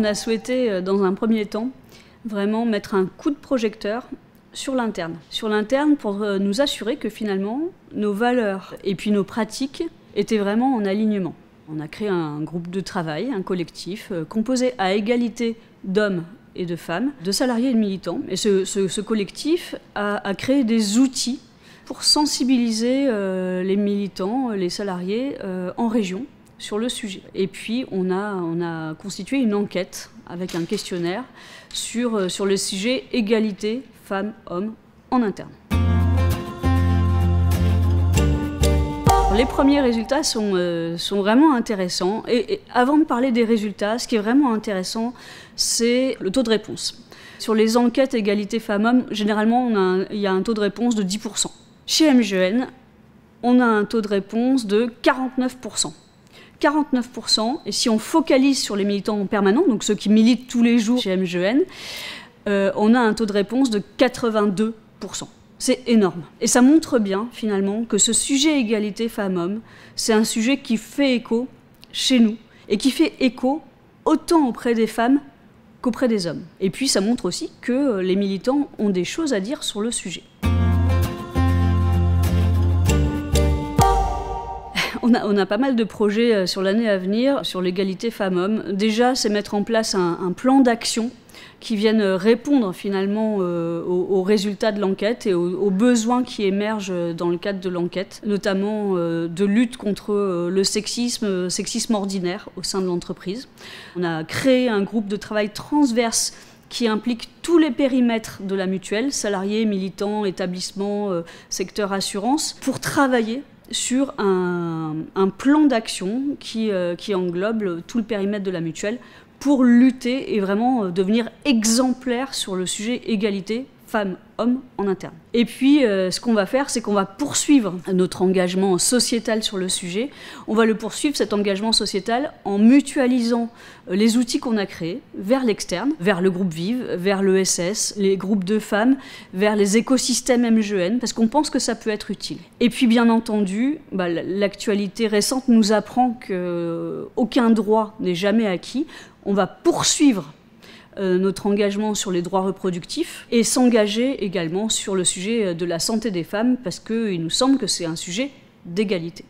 on a souhaité, dans un premier temps, vraiment mettre un coup de projecteur sur l'interne. Sur l'interne pour nous assurer que finalement, nos valeurs et puis nos pratiques étaient vraiment en alignement. On a créé un groupe de travail, un collectif, composé à égalité d'hommes et de femmes, de salariés et de militants. Et ce collectif a créé des outils pour sensibiliser les militants, les salariés en région sur le sujet. Et puis on a constitué une enquête avec un questionnaire sur le sujet égalité femmes-hommes en interne. Les premiers résultats sont vraiment intéressants. Et avant de parler des résultats, ce qui est vraiment intéressant, c'est le taux de réponse. Sur les enquêtes égalité femmes-hommes, généralement, il y a un taux de réponse de 10%. Chez MGN, on a un taux de réponse de 49%. 49%, et si on focalise sur les militants permanents, donc ceux qui militent tous les jours chez MGN, on a un taux de réponse de 82%. C'est énorme. Et ça montre bien, finalement, que ce sujet égalité femmes-hommes, c'est un sujet qui fait écho chez nous, et qui fait écho autant auprès des femmes qu'auprès des hommes. Et puis ça montre aussi que les militants ont des choses à dire sur le sujet. On a pas mal de projets sur l'année à venir, sur l'égalité femmes-hommes. Déjà, c'est mettre en place un plan d'action qui viennent répondre finalement aux résultats de l'enquête et aux besoins qui émergent dans le cadre de l'enquête, notamment de lutte contre le sexisme ordinaire au sein de l'entreprise. On a créé un groupe de travail transverse qui implique tous les périmètres de la mutuelle, salariés, militants, établissements, secteur assurance, pour travailler sur un plan d'action qui englobe tout le périmètre de la mutuelle pour lutter et vraiment devenir exemplaire sur le sujet égalité femmes-hommes en interne. Et puis, ce qu'on va faire, c'est qu'on va poursuivre notre engagement sociétal sur le sujet. On va le poursuivre, cet engagement sociétal, en mutualisant les outils qu'on a créés vers l'externe, vers le groupe Vive, vers l'ESS, les groupes de femmes, vers les écosystèmes MGN, parce qu'on pense que ça peut être utile. Et puis, bien entendu, l'actualité récente nous apprend qu'aucun droit n'est jamais acquis. On va poursuivre notre engagement sur les droits reproductifs et s'engager également sur le sujet de la santé des femmes parce qu'il nous semble que c'est un sujet d'égalité.